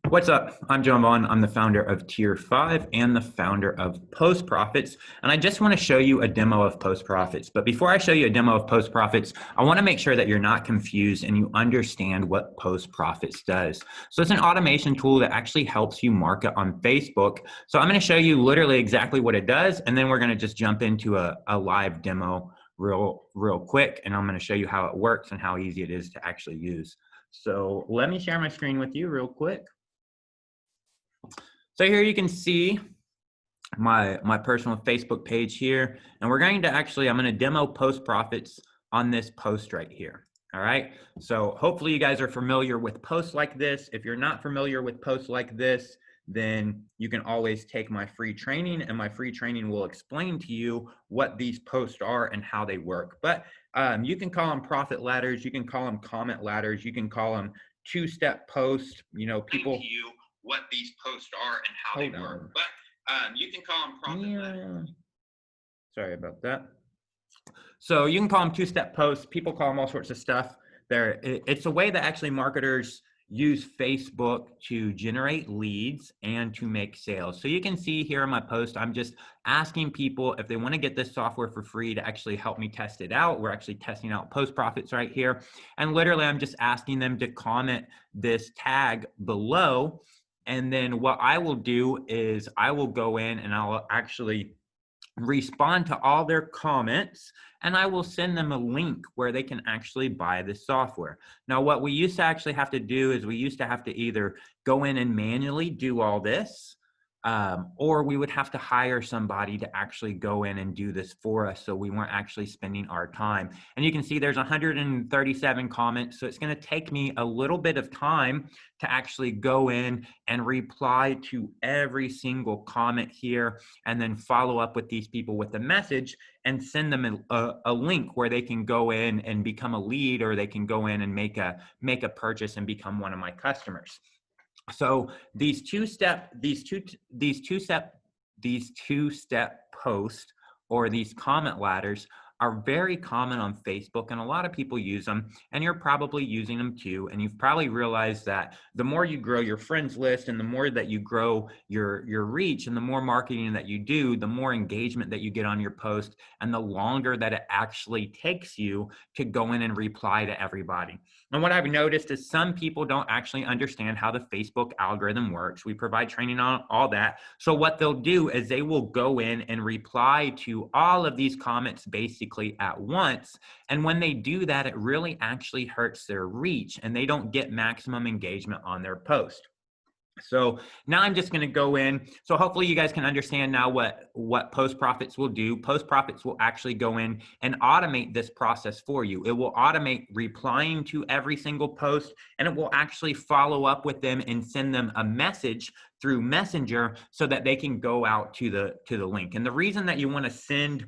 What's up? I'm John Vaughn. I'm the founder of Tier 5 and the founder of Post Profits. And I just want to show you a demo of Post Profits. But before I show you a demo of Post Profits, I want to make sure that you're not confused and you understand what Post Profits does. So it's an automation tool that actually helps you market on Facebook. So I'm going to show you literally exactly what it does. And then we're going to just jump into a live demo real quick. And I'm going to show you how it works and how easy it is to actually use. So let me share my screen with you real quick. So here you can see my personal Facebook page here, and we're going to actually, I'm going to demo Post Profits on this post right here. All right. So hopefully you guys are familiar with posts like this. If you're not familiar with posts like this, then you can always take my free training, and my free training will explain to you what these posts are and how they work. But you can call them profit ladders. You can call them comment ladders. You can call them two-step posts. You know, people what these posts are and how they work. But you can call them profit ladders. Sorry about that. So you can call them two-step posts. People call them all sorts of stuff. It's a way that actually marketers use Facebook to generate leads and to make sales. So you can see here in my post, I'm just asking people if they want to get this software for free to actually help me test it out. We're actually testing out Post Profits right here. And literally, I'm just asking them to comment this tag below. And then what I will do is I will go in and I'll actually respond to all their comments, and I will send them a link where they can actually buy this software. Now, what we used to actually have to do is we used to have to either go in and manually do all this, or we would have to hire somebody to actually go in and do this for us, so we weren't actually spending our time. And you can see there's 137 comments, so it's going to take me a little bit of time to actually go in and reply to every single comment here, and then follow up with these people with a message and send them a link where they can go in and become a lead, or they can go in and make a purchase and become one of my customers. So these two-step posts, or these comment ladders, are very common on Facebook, and a lot of people use them, and you're probably using them too. And you've probably realized that the more you grow your friends list, and the more that you grow your reach, and the more marketing that you do, the more engagement that you get on your post, and the longer that it actually takes you to go in and reply to everybody. And what I've noticed is some people don't actually understand how the Facebook algorithm works. We provide training on all that. So what they'll do is they will go in and reply to all of these comments basically at once. And when they do that, it really actually hurts their reach, and they don't get maximum engagement on their post. So now I'm just going to go in. So hopefully you guys can understand now what Post Profits will do. Post Profits will actually go in and automate this process for you. It will automate replying to every single post, and it will actually follow up with them and send them a message through Messenger so that they can go out to the link. And the reason that you want to send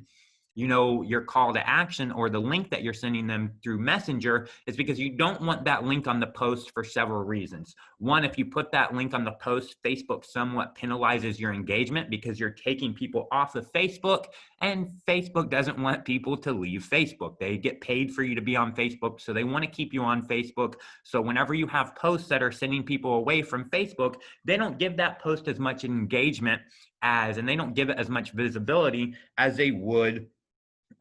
your call to action, or the link that you're sending them through Messenger, is because you don't want that link on the post for several reasons. One, if you put that link on the post, Facebook somewhat penalizes your engagement because you're taking people off of Facebook, and Facebook doesn't want people to leave Facebook. They get paid for you to be on Facebook, so they want to keep you on Facebook. So whenever you have posts that are sending people away from Facebook, they don't give that post as much engagement and they don't give it as much visibility as they would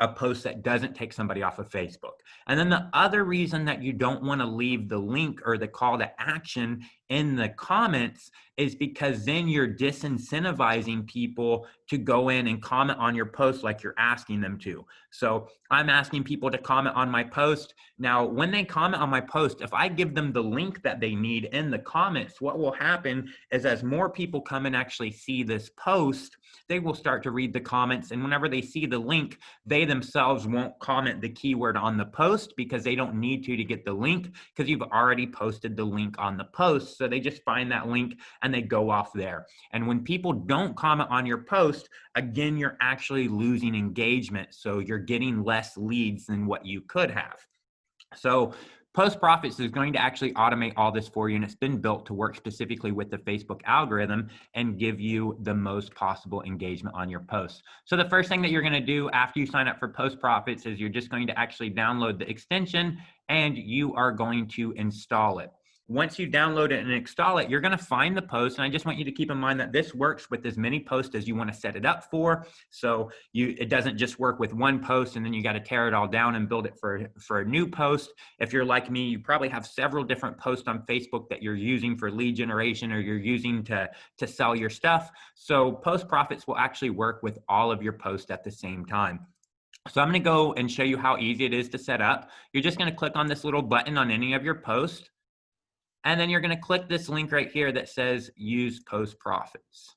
a post that doesn't take somebody off of Facebook. And then the other reason that you don't want to leave the link or the call to action in the comments is because then you're disincentivizing people to go in and comment on your post like you're asking them to. So I'm asking people to comment on my post. Now, when they comment on my post, if I give them the link that they need in the comments, what will happen is as more people come and actually see this post, they will start to read the comments. And whenever they see the link, they themselves won't comment the keyword on the post because they don't need to get the link, because you've already posted the link on the post. So they just find that link and they go off there. And when people don't comment on your post, again, you're actually losing engagement. So you're getting less leads than what you could have. So Post Profits is going to actually automate all this for you, and it's been built to work specifically with the Facebook algorithm and give you the most possible engagement on your posts. So the first thing that you're going to do after you sign up for Post Profits is you're just going to actually download the extension, and you are going to install it. Once you download it and install it, you're going to find the post. And I just want you to keep in mind that this works with as many posts as you want to set it up for. So it doesn't just work with one post and then you got to tear it all down and build it for a new post. If you're like me, you probably have several different posts on Facebook that you're using for lead generation or you're using to sell your stuff. So Post Profits will actually work with all of your posts at the same time. So I'm going to go and show you how easy it is to set up. You're just going to click on this little button on any of your posts. And then you're going to click this link right here that says use Post Profits.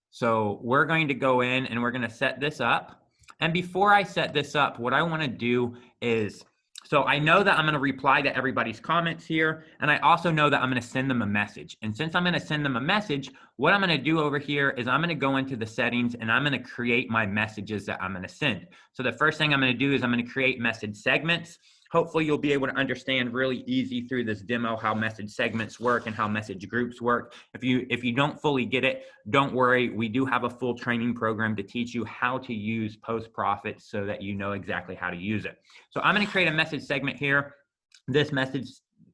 So we're going to go in and we're going to set this up. And before I set this up, what I want to do is, so I know that I'm going to reply to everybody's comments here. And I also know that I'm going to send them a message. And since I'm going to send them a message, what I'm going to do over here is I'm going to go into the settings and I'm going to create my messages that I'm going to send. So the first thing I'm going to do is I'm going to create message segments. Hopefully you'll be able to understand really easy through this demo how message segments work and how message groups work. If you don't fully get it, don't worry. We do have a full training program to teach you how to use Post Profits so that you know exactly how to use it. So I'm going to create a message segment here. This message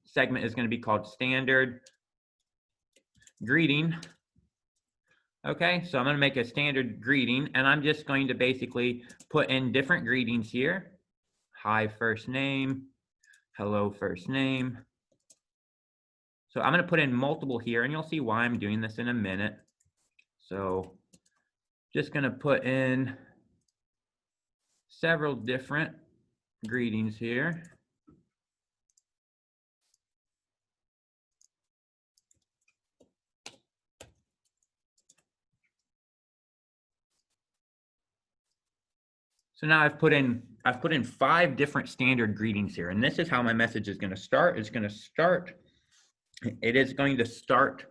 segment is going to be called Standard Greeting. Okay, so I'm going to make a standard greeting and I'm just going to basically put in different greetings here. Hi first name, hello first name. So I'm going to put in multiple here and you'll see why I'm doing this in a minute. So just going to put in several different greetings here. So now I've put in 5 different standard greetings here, and this is how my message is going to start. It is going to start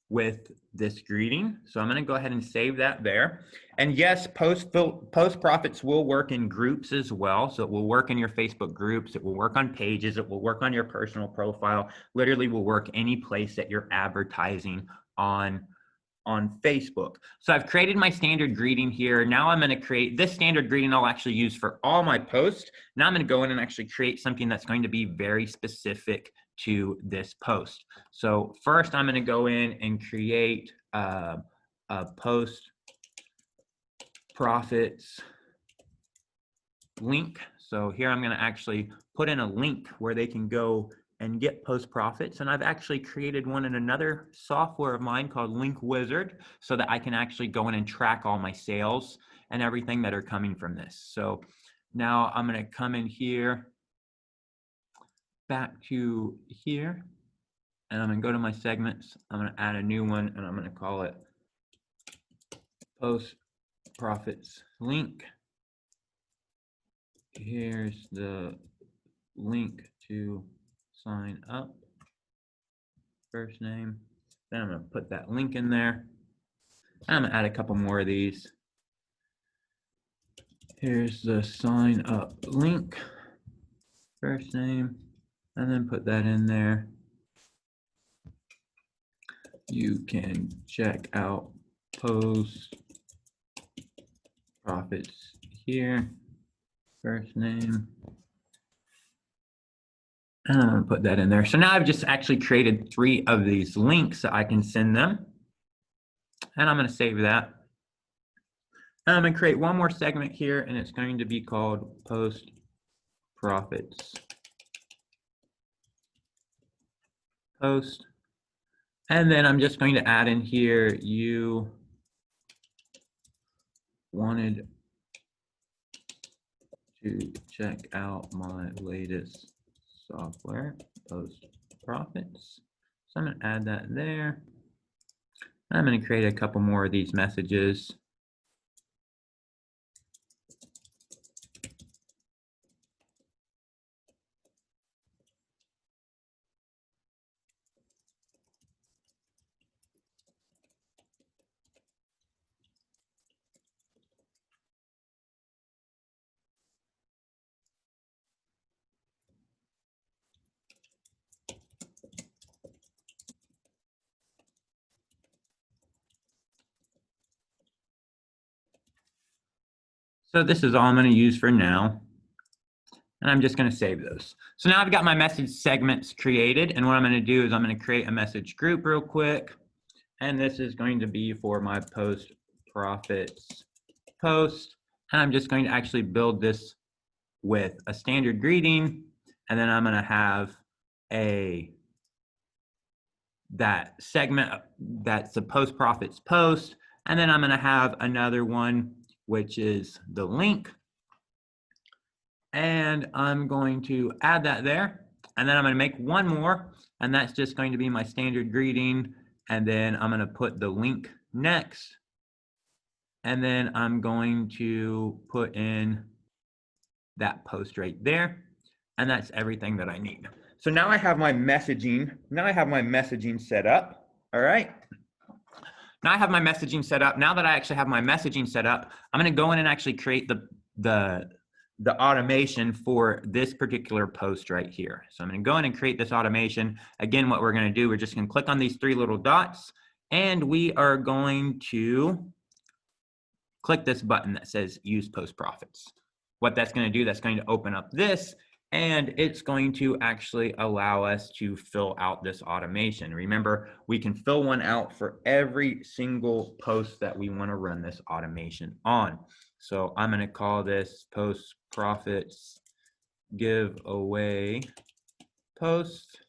with this greeting. So I'm going to go ahead and save that there. And yes, Post Profits will work in groups as well. So it will work in your Facebook groups. It will work on pages. It will work on your personal profile. Literally will work any place that you're advertising on Facebook. So I've created my standard greeting here. Now I'm going to create this standard greeting I'll actually use for all my posts. Now I'm going to go in and actually create something that's going to be very specific to this post. So first I'm going to go in and create a Post Profits link. So here I'm going to actually put in a link where they can go and get Post Profits. And I've actually created one in another software of mine called Link Wizard so that I can actually go in and track all my sales and everything that are coming from this. So now I'm going to come in here, back to here, and I'm going to go to my segments. I'm going to add a new one and I'm going to call it Post Profits link. Here's the link to sign up, first name. Then I'm going to put that link in there. I'm going to add a couple more of these. Here's the sign up link, first name, and then put that in there. You can check out Post Profits here, first name. And I'm going to put that in there. So now I've just actually created 3 of these links so I can send them. And I'm going to save that. And I'm going to create one more segment here, and it's going to be called Post Profits Post. And then I'm just going to add in here, you wanted to check out my latest software, Post Profits. So I'm going to add that there. I'm going to create a couple more of these messages. So this is all I'm going to use for now. And I'm just going to save those. So now I've got my message segments created. And what I'm going to do is I'm going to create a message group real quick. And this is going to be for my post profits post. And I'm just going to actually build this with a standard greeting. And then I'm going to have that segment that's the post profits post. And then I'm going to have another one, which is the link. And I'm going to add that there. And then I'm going to make one more. And that's just going to be my standard greeting. And then I'm going to put the link next. And then I'm going to put in that post right there. And that's everything that I need. So now I have my messaging. Now I have my messaging set up. All right. Now I have my messaging set up. Now that I actually have my messaging set up, I'm going to go in and actually create the automation for this particular post right here. So I'm going to go in and create this automation. Again, what we're going to do, we're just going to click on these three little dots, and we are going to click this button that says use post profits. What that's going to do, that's going to open up this, and it's going to actually allow us to fill out this automation. Remember, we can fill one out for every single post that we want to run this automation on. So I'm going to call this post profits giveaway post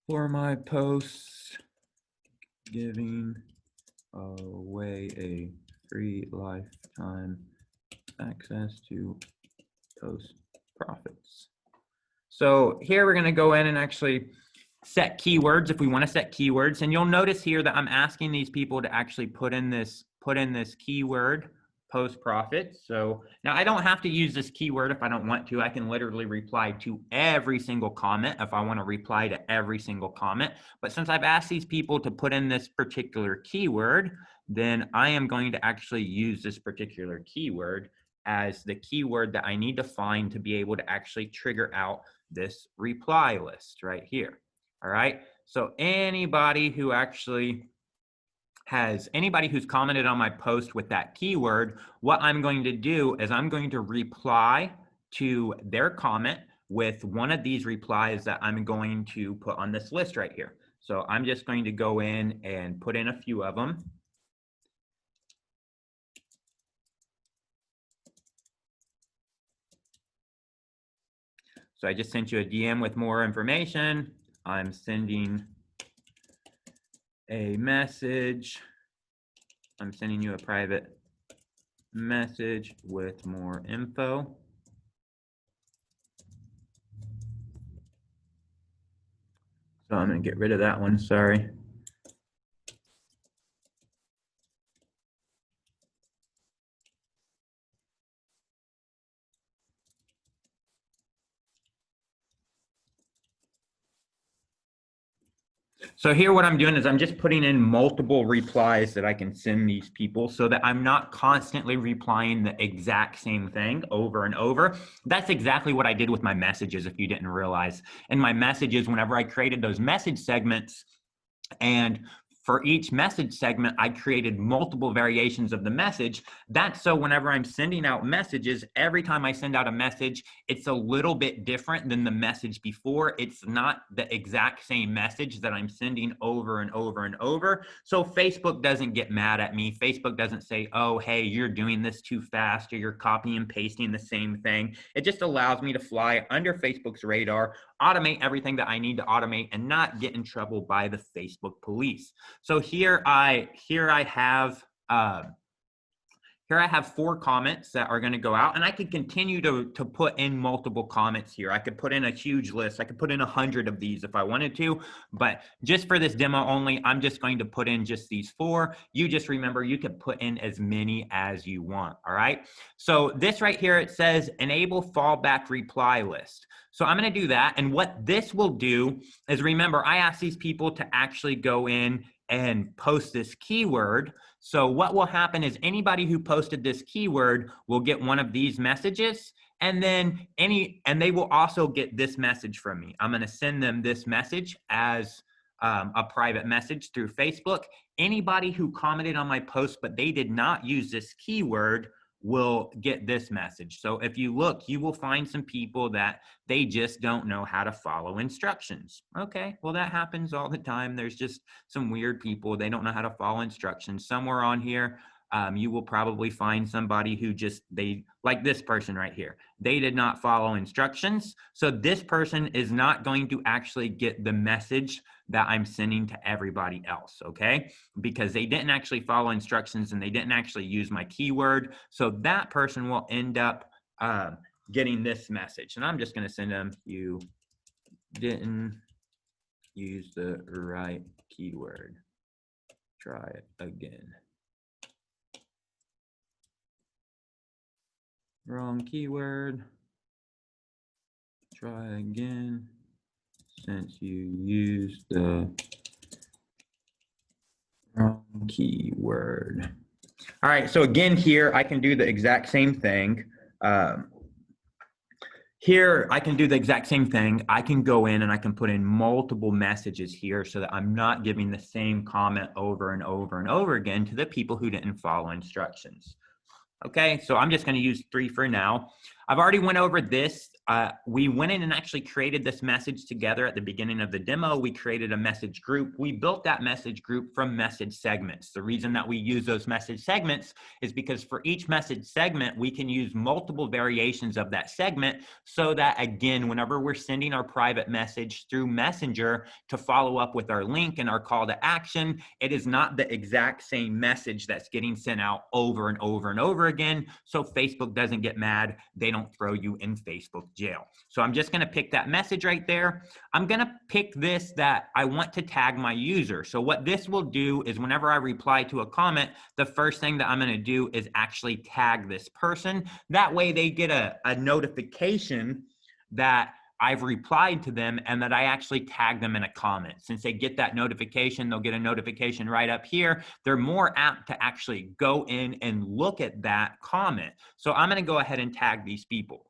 for my posts giving away a free lifetime access to post profits. So here we're going to go in and actually set keywords if we want to set keywords. And you'll notice here that I'm asking these people to actually put in this keyword post profits. So now I don't have to use this keyword if I don't want to. I can literally reply to every single comment if I want to reply to every single comment. But since I've asked these people to put in this particular keyword, then I am going to actually use this particular keyword as the keyword that I need to find to be able to actually trigger out this reply list right here. All right. So anybody who actually anybody who's commented on my post with that keyword, what I'm going to do is I'm going to reply to their comment with one of these replies that I'm going to put on this list right here. So I'm just going to go in and put in a few of them. So I just sent you a DM with more information. I'm sending a message. I'm sending you a private message with more info. So I'm going to get rid of that one, sorry. So here what I'm doing is I'm just putting in multiple replies that I can send these people so that I'm not constantly replying the exact same thing over and over. That's exactly what I did with my messages, if you didn't realize. In my messages, whenever I created those message segments, and for each message segment, I created multiple variations of the message. That's so whenever I'm sending out messages, every time I send out a message, it's a little bit different than the message before. It's not the exact same message that I'm sending over and over and over. So Facebook doesn't get mad at me. Facebook doesn't say, oh, hey, you're doing this too fast, or you're copying and pasting the same thing. It just allows me to fly under Facebook's radar, automate everything that I need to automate, and not get in trouble by the Facebook police. So here I have 4 comments that are going to go out, and I could continue to put in multiple comments here. I could put in a huge list. I could put in 100 of these if I wanted to, but just for this demo only, I'm just going to put in just these 4. You just remember you can put in as many as you want. All right. So this right here, it says enable fallback reply list. So I'm going to do that. And what this will do is, remember, I asked these people to actually go in and post this keyword. So what will happen is anybody who posted this keyword will get one of these messages, and then they will also get this message from me. I'm going to send them this message as a private message through Facebook. Anybody who commented on my post but they did not use this keyword will get this message. So if you look, you will find some people that they just don't know how to follow instructions. Okay, well, that happens all the time. There's just some weird people. They don't know how to follow instructions. Somewhere on here, you will probably find somebody who just, like this person right here. They did not follow instructions. So this person is not going to actually get the message that I'm sending to everybody else, okay? Because they didn't actually follow instructions and they didn't actually use my keyword. So that person will end up getting this message. And I'm just gonna send them, you didn't use the right keyword. Try it again. Wrong keyword. Try again. Since you used the wrong keyword. All right, so again here, I can do the exact same thing. Here, I can do the exact same thing. I can go in and I can put in multiple messages here so that I'm not giving the same comment over and over and over again to the people who didn't follow instructions. Okay, so I'm just going to use 3 for now. I've already went over this. We went in and actually created this message together at the beginning of the demo. We created a message group. We built that message group from message segments. The reason that we use those message segments is because for each message segment, we can use multiple variations of that segment so that, again, whenever we're sending our private message through Messenger to follow up with our link and our call to action, it is not the exact same message that's getting sent out over and over and over again. So Facebook doesn't get mad. They don't throw you in Facebook jail. So I'm just going to pick that message right there. I'm going to pick this that I want to tag my user. So what this will do is whenever I reply to a comment, the first thing that I'm going to do is actually tag this person. That way they get a notification that I've replied to them and that I actually tag them in a comment. Since they get that notification, they'll get a notification right up here. They're more apt to actually go in and look at that comment. So I'm going to go ahead and tag these people.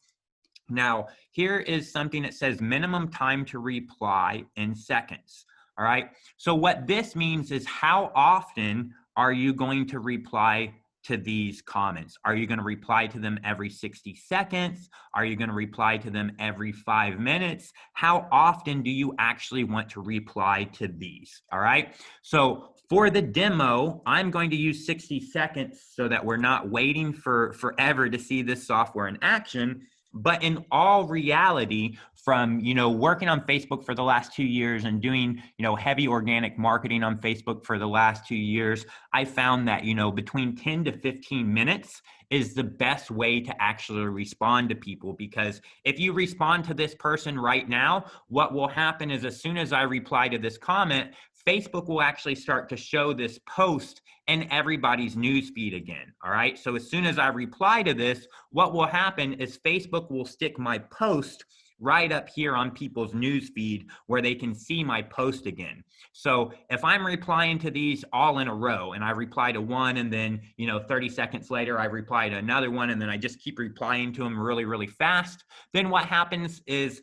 Now, here is something that says minimum time to reply in seconds. All right. So what this means is how often are you going to reply to these comments? Are you going to reply to them every 60 seconds? Are you going to reply to them every 5 minutes? How often do you actually want to reply to these? All right. So for the demo, I'm going to use 60 seconds so that we're not waiting for forever to see this software in action. But in all reality, from working on Facebook for the last 2 years and doing heavy organic marketing on Facebook for the last 2 years, I found that between 10 to 15 minutes is the best way to actually respond to people. Because if you respond to this person right now, what will happen is as soon as I reply to this comment, Facebook will actually start to show this post in everybody's newsfeed again. All right. So as soon as I reply to this, what will happen is Facebook will stick my post right up here on people's newsfeed where they can see my post again. So if I'm replying to these all in a row and I reply to one and then 30 seconds later I reply to another one and then I just keep replying to them really, really fast, then what happens is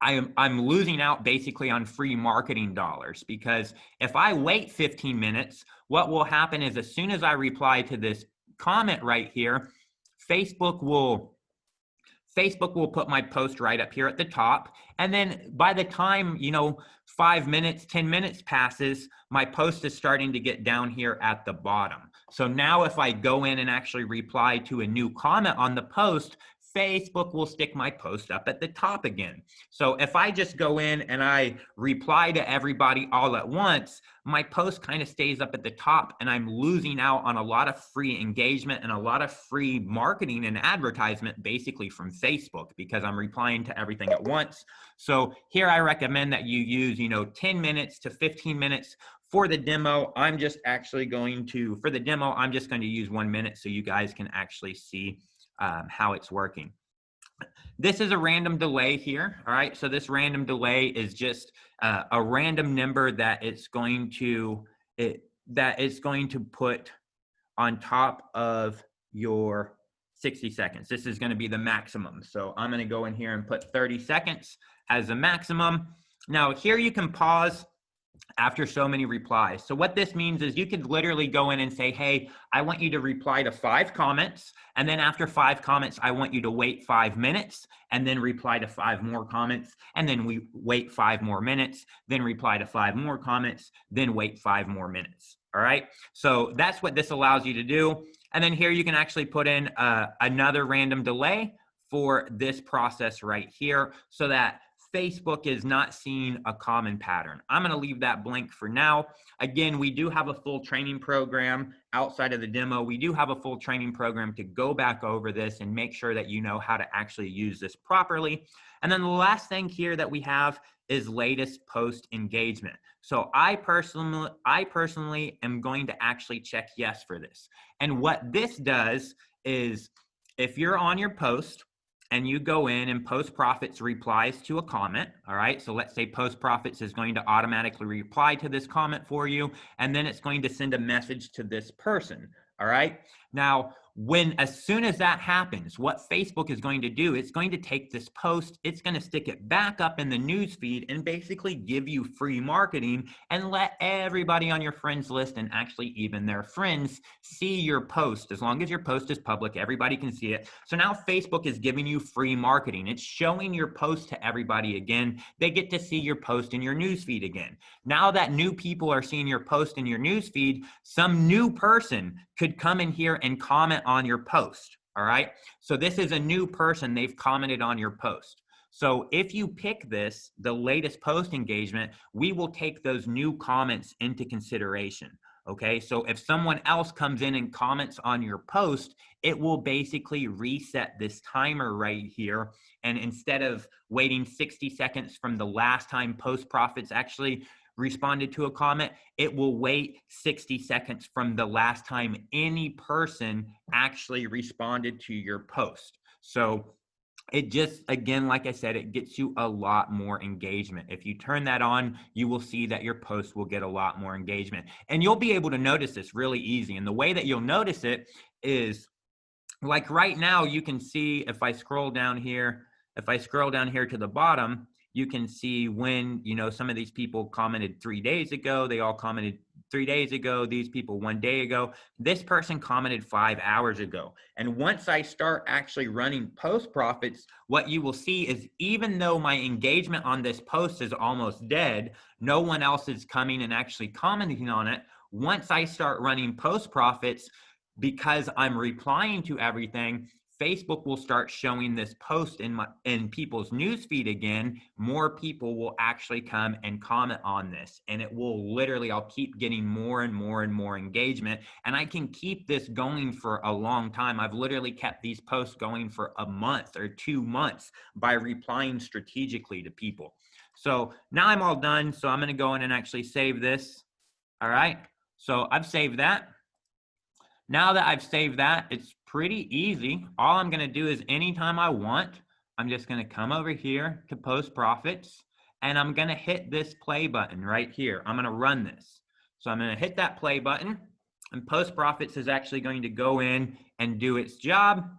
I'm losing out basically on free marketing dollars. Because if I wait 15 minutes, what will happen is as soon as I reply to this comment right here, Facebook will put my post right up here at the top. And then by the time, 5 minutes, 10 minutes passes, my post is starting to get down here at the bottom. So now if I go in and actually reply to a new comment on the post, Facebook will stick my post up at the top again. So if I just go in and I reply to everybody all at once, my post kind of stays up at the top and I'm losing out on a lot of free engagement and a lot of free marketing and advertisement basically from Facebook because I'm replying to everything at once. So here I recommend that you use, 10 minutes to 15 minutes. For the demo, I'm just going to use 1 minute so you guys can actually see how it's working. This is a random delay here. All right. So this random delay is just a random number that it's going to put on top of your 60 seconds. This is going to be the maximum. So I'm going to go in here and put 30 seconds as a maximum. Now here you can pause after so many replies. So what this means is you could literally go in and say, hey, I want you to reply to 5 comments. And then after 5 comments, I want you to wait 5 minutes and then reply to 5 more comments. And then we wait 5 more minutes, then reply to 5 more comments, then wait 5 more minutes. All right. So that's what this allows you to do. And then here you can actually put in another random delay for this process right here so that Facebook is not seeing a common pattern. I'm going to leave that blank for now. Again, we do have a full training program outside of the demo. We do have a full training program to go back over this and make sure that you know how to actually use this properly. And then the last thing here that we have is latest post engagement. So I personally am going to actually check yes for this. And what this does is if you're on your post, and you go in and Post Profits replies to a comment, all right? So let's say Post Profits is going to automatically reply to this comment for you, and then it's going to send a message to this person, all right? Now, as soon as that happens, what Facebook is going to do, it's going to take this post, it's going to stick it back up in the news feed and basically give you free marketing and let everybody on your friends list and actually even their friends see your post. As long as your post is public, everybody can see it. So now Facebook is giving you free marketing. It's showing your post to everybody again. They get to see your post in your news feed again. Now that new people are seeing your post in your news feed, some new person could come in here and comment on your post, all right? So this is a new person, they've commented on your post. So if you pick this, the latest post engagement, we will take those new comments into consideration, okay? So if someone else comes in and comments on your post, it will basically reset this timer right here. And instead of waiting 60 seconds from the last time Post Profits actually responded to a comment, it will wait 60 seconds from the last time any person actually responded to your post. So it just, again, like I said, it gets you a lot more engagement. If you turn that on, you will see that your post will get a lot more engagement. And you'll be able to notice this really easy. And the way that you'll notice it is, like right now, you can see if I scroll down here to the bottom, you can see when, some of these people commented 3 days ago, they all commented 3 days ago, these people 1 day ago, this person commented 5 hours ago. And once I start actually running Post Profits, what you will see is even though my engagement on this post is almost dead, no one else is coming and actually commenting on it. Once I start running Post Profits, because I'm replying to everything, Facebook will start showing this post in people's newsfeed again. More people will actually come and comment on this, and it will literally, I'll keep getting more and more and more engagement, and I can keep this going for a long time. I've literally kept these posts going for a month or 2 months by replying strategically to people. So now I'm all done. So I'm going to go in and actually save this. All right. So I've saved that. Now that I've saved that, it's pretty easy. All I'm going to do is anytime I want, I'm just going to come over here to Post Profits, and I'm going to hit this play button right here. I'm going to run this. So I'm going to hit that play button, and Post Profits is actually going to go in and do its job.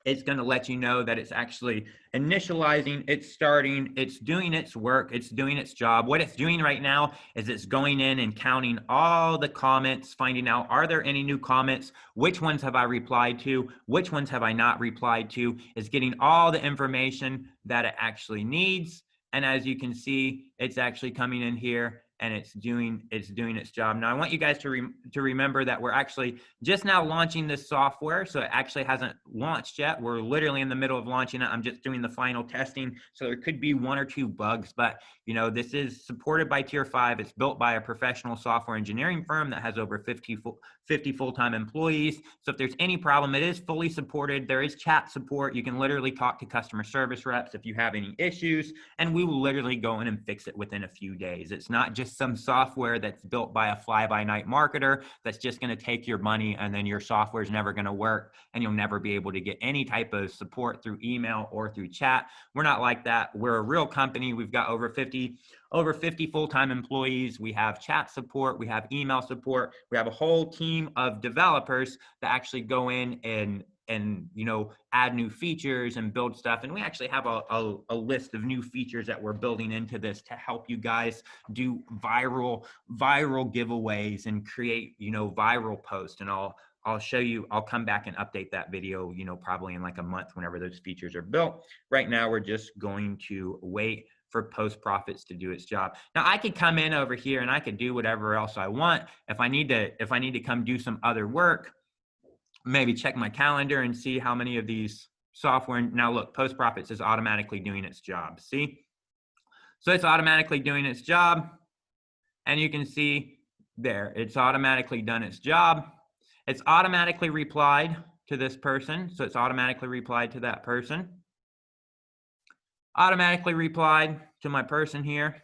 It's going to let you know that it's actually initializing, it's starting, it's doing its work, it's doing its job. What it's doing right now is it's going in and counting all the comments, finding out, are there any new comments? Which ones have I replied to? Which ones have I not replied to? It's getting all the information that it actually needs. And as you can see, it's actually coming in here and it's doing its job. Now, I want you guys to remember that we're actually just now launching this software, so it actually hasn't launched yet. We're literally in the middle of launching it. I'm just doing the final testing, so there could be 1 or 2 bugs, but this is supported by Tier 5. It's built by a professional software engineering firm that has over 50 full-time employees. So if there's any problem, it is fully supported. There is chat support. You can literally talk to customer service reps if you have any issues, and we will literally go in and fix it within a few days. It's not just some software that's built by a fly-by-night marketer that's just going to take your money and then your software is never going to work and you'll never be able to get any type of support through email or through chat. We're not like that. We're a real company. We've got over 50 full-time employees. We have chat support. We have email support. We have a whole team of developers that actually go in and add new features and build stuff. And we actually have a list of new features that we're building into this to help you guys do viral giveaways and create viral posts. And I'll show you, I'll come back and update that video, probably in like a month whenever those features are built. Right now, we're just going to wait for Post Profits to do its job. Now I could come in over here and I could do whatever else I want. If I need to come do some other work, maybe check my calendar and see how many of these software. Now look, Post Profits is automatically doing its job. See? So it's automatically doing its job. And you can see there, it's automatically done its job. It's automatically replied to this person. So it's automatically replied to that person. Automatically replied to my person here.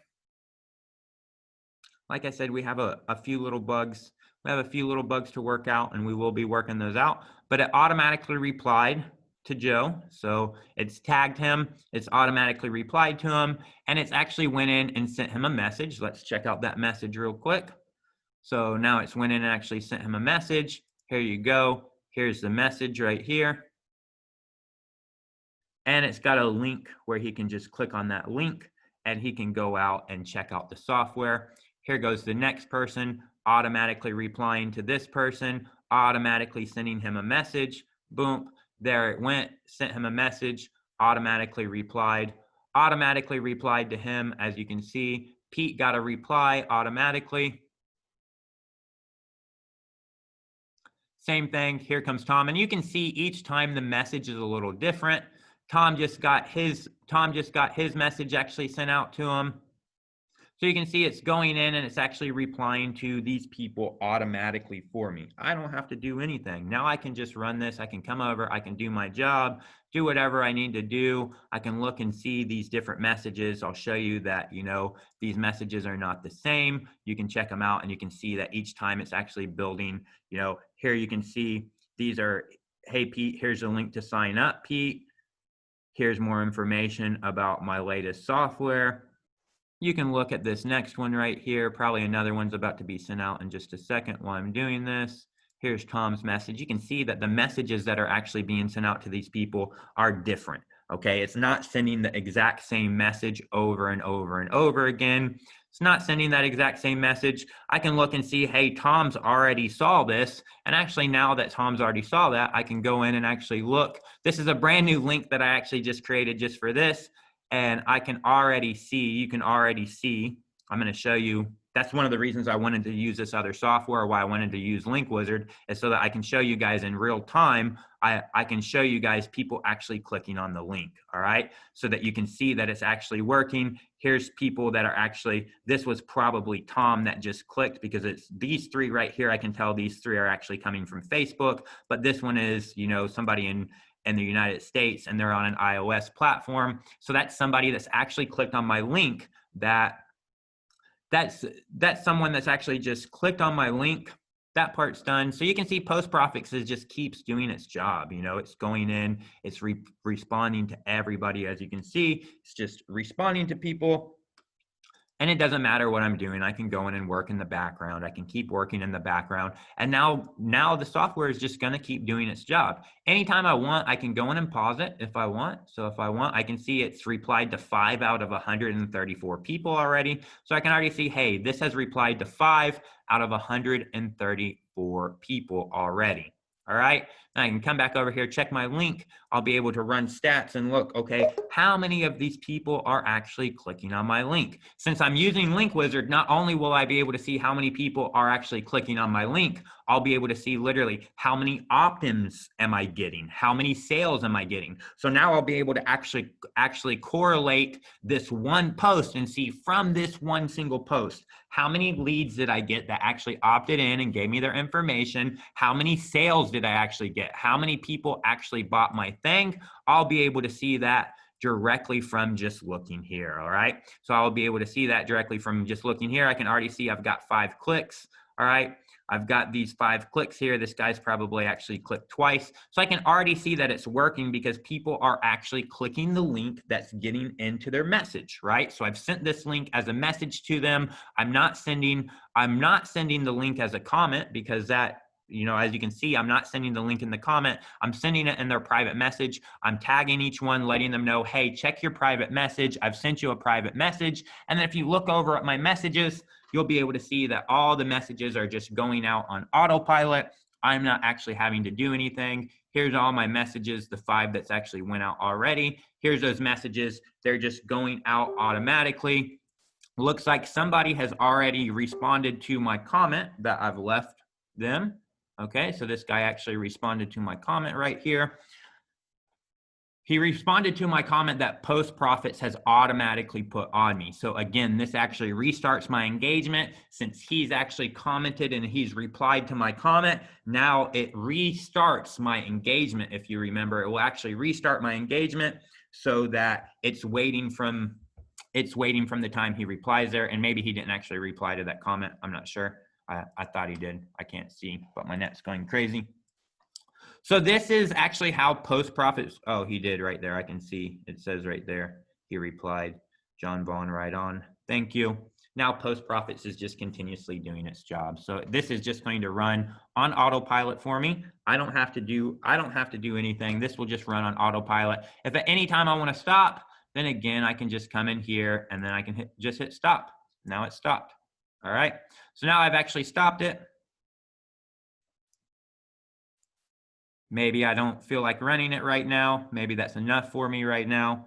Like I said, we have a few little bugs. We have a few little bugs to work out, and we will be working those out. But it automatically replied to Joe. So it's tagged him. It's automatically replied to him. And it's actually went in and sent him a message. Let's check out that message real quick. So now it's went in and actually sent him a message. Here you go. Here's the message right here. And it's got a link where he can just click on that link and he can go out and check out the software. Here goes the next person, automatically replying to this person, automatically sending him a message. Boom, there it went, sent him a message, automatically replied to him. As you can see, Pete got a reply automatically. Same thing, here comes Tom. And you can see each time the message is a little different. Tom just got his message actually sent out to him. So you can see it's going in and it's actually replying to these people automatically for me. I don't have to do anything. Now I can just run this. I can come over, I can do my job, do whatever I need to do. I can look and see these different messages. I'll show you that, these messages are not the same. You can check them out and you can see that each time it's actually building, here you can see these are, hey, Pete, here's a link to sign up, Pete. Here's more information about my latest software. You can look at this next one right here. Probably another one's about to be sent out in just a second while I'm doing this. Here's Tom's message. You can see that the messages that are actually being sent out to these people are different. Okay, it's not sending the exact same message over and over and over again. It's not sending that exact same message. I can look and see, hey, Tom's already saw this. And actually now that Tom's already saw that, I can go in and actually look. This is a brand new link that I actually just created just for this. And I can already see, you can already see, I'm going to show you. That's one of the reasons I wanted to use this other software, why I wanted to use Link Wizard, is so that I can show you guys in real time. I can show you guys people actually clicking on the link, all right? So that you can see that it's actually working. Here's people that are actually, this was probably Tom that just clicked because it's these three right here. I can tell these three are actually coming from Facebook, but this one is, somebody in the United States and they're on an iOS platform. So that's somebody that's actually clicked on my link that's someone that's actually just clicked on my link. That part's done. So you can see Post Profits just keeps doing its job. It's going in, it's responding to everybody. As you can see, it's just responding to people. And it doesn't matter what I'm doing. I can go in and work in the background. I can keep working in the background. And now the software is just going to keep doing its job. Anytime I want, I can go in and pause it if I want. So if I want, I can see it's replied to 5 out of 134 people already. So I can already see, hey, this has replied to 5 out of 134 people already. All right, now I can come back over here, check my link. I'll be able to run stats and look, okay, how many of these people are actually clicking on my link? Since I'm using Link Wizard, not only will I be able to see how many people are actually clicking on my link, I'll be able to see literally how many opt-ins am I getting? How many sales am I getting? So now I'll be able to actually correlate this one post and see from this one single post, how many leads did I get that actually opted in and gave me their information? How many sales did I actually get? How many people actually bought my thing? I'll be able to see that directly from just looking here, all right? So I'll be able to see that directly from just looking here. I can already see I've got 5 clicks, all right? I've got these 5 clicks here. This guy's probably actually clicked twice. So I can already see that it's working because people are actually clicking the link that's getting into their message, right? So I've sent this link as a message to them. I'm not sending the link as a comment because that as you can see, I'm not sending the link in the comment. I'm sending it in their private message. I'm tagging each one, letting them know, hey, check your private message. I've sent you a private message. And then if you look over at my messages, you'll be able to see that all the messages are just going out on autopilot. I'm not actually having to do anything. Here's all my messages, the 5 that's actually went out already. Here's those messages. They're just going out automatically. Looks like somebody has already responded to my comment that I've left them. Okay, so this guy actually responded to my comment right here. He responded to my comment that Post Profits has automatically put on me. So again, this actually restarts my engagement. Since he's actually commented and he's replied to my comment, now it restarts my engagement. If you remember, it will actually restart my engagement so that it's waiting from the time he replies there. And maybe he didn't actually reply to that comment. I'm not sure. I thought he did. I can't see, but my net's going crazy. So this is actually how Post Profits, oh, he did right there. I can see it says right there. He replied, John Vaughn, right on. Thank you. Now Post Profits is just continuously doing its job. So this is just going to run on autopilot for me. I don't have to do anything. This will just run on autopilot. If at any time I want to stop, then again, I can just come in here and then I can just hit stop. Now it's stopped. All right. So now I've actually stopped it. Maybe I don't feel like running it right now. Maybe that's enough for me right now.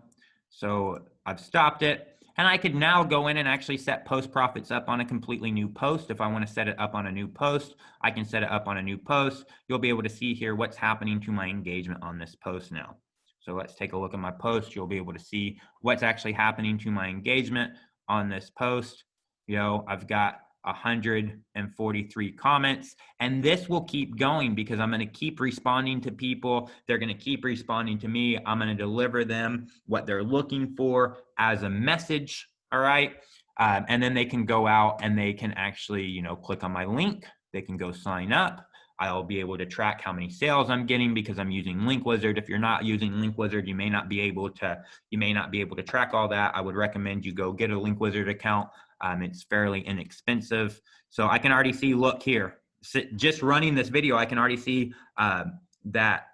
So I've stopped it. And I could now go in and actually set Post Profits up on a completely new post. If I want to set it up on a new post, I can set it up on a new post. You'll be able to see here what's happening to my engagement on this post now. So let's take a look at my post. You'll be able to see what's actually happening to my engagement on this post. I've got 143 comments, and this will keep going because I'm going to keep responding to people. They're going to keep responding to me. I'm going to deliver them what they're looking for as a message. All right. And then they can go out and they can actually, click on my link. They can go sign up. I'll be able to track how many sales I'm getting because I'm using Link Wizard. If you're not using Link Wizard, you may not be able to track all that. I would recommend you go get a Link Wizard account. It's fairly inexpensive. So I can already see, look here, just running this video, I can already see that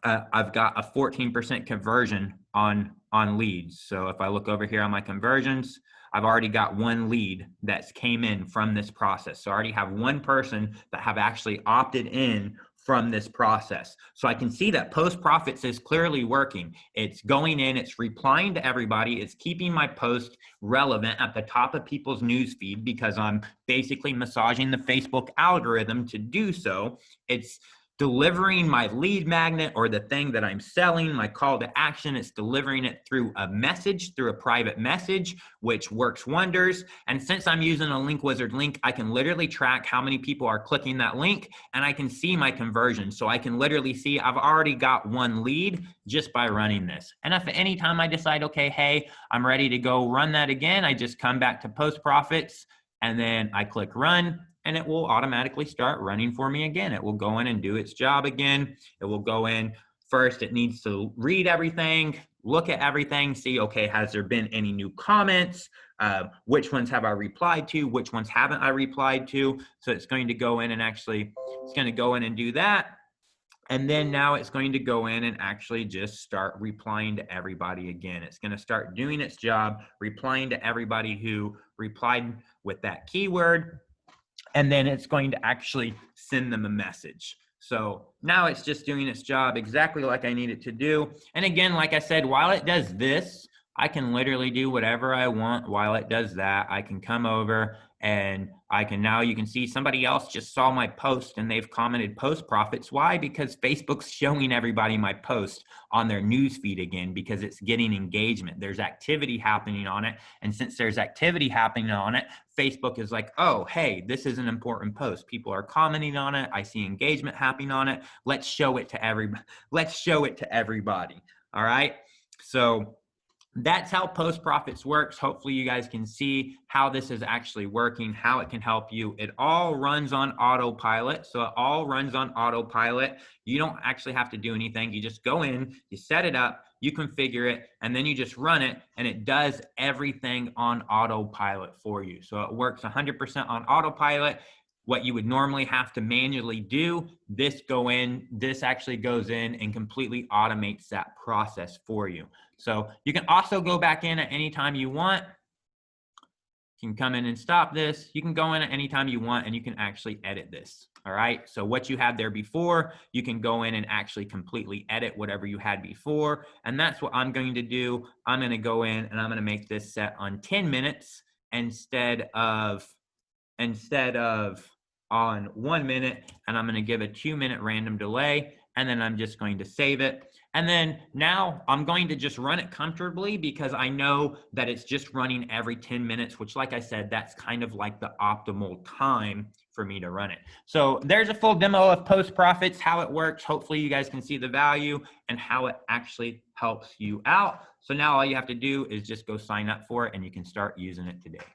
I've got a 14% conversion on leads. So if I look over here on my conversions, I've already got 1 lead that's came in from this process. So I already have 1 person that have actually opted in from this process. So I can see that Post Profits is clearly working. It's going in, it's replying to everybody, it's keeping my post relevant at the top of people's news feed because I'm basically massaging the Facebook algorithm to do so. It's delivering my lead magnet or the thing that I'm selling, my call to action. It's delivering it through a message, through a private message, which works wonders. And since I'm using a Link Wizard link, I can literally track how many people are clicking that link and I can see my conversion. So I can literally see I've already got 1 lead just by running this. And if at any time I decide, okay, hey, I'm ready to go run that again, I just come back to Post Profits and then I click run. And it will automatically start running for me again. It will go in and do its job again. It will go in first. It needs to read everything, look at everything, see, okay, has there been any new comments? Which ones have I replied to? Which ones haven't I replied to? So it's going to go in and do that. And then now it's going to go in and actually just start replying to everybody again. It's going to start doing its job, replying to everybody who replied with that keyword. And then it's going to actually send them a message. So now it's just doing its job exactly like I need it to do. And again, like I said, while it does this, I can literally do whatever I want while it does that. I can come over and you can see somebody else just saw my post and they've commented Post Profits. Why? Because Facebook's showing everybody my post on their news feed again because it's getting engagement. There's activity happening on it. And since there's activity happening on it, Facebook is like, oh, hey, this is an important post. People are commenting on it. I see engagement happening on it. Let's show it to everybody. All right. So that's how Post Profits works. Hopefully you guys can see how this is actually working, how it can help you. It all runs on autopilot. So it all runs on autopilot. You don't actually have to do anything. You just go in, you set it up, you configure it, and then you just run it, and it does everything on autopilot for you. So it works 100% on autopilot. what you would normally have to manually do, this actually goes in and completely automates that process for you. So you can also go back in at any time you want. You can come in and stop this. You can go in at any time you want, and you can actually edit this. All right. So what you had there before, you can go in and actually completely edit whatever you had before. And that's what I'm going to do. I'm going to go in and I'm going to make this set on 10 minutes instead of on 1 minute, and I'm going to give a 2-minute random delay, and then I'm just going to save it. And then now I'm going to just run it comfortably because I know that it's just running every 10 minutes, which, like I said, that's kind of like the optimal time for me to run it. So there's a full demo of Post Profits, how it works. Hopefully you guys can see the value and how it actually helps you out. So now all you have to do is just go sign up for it, and you can start using it today.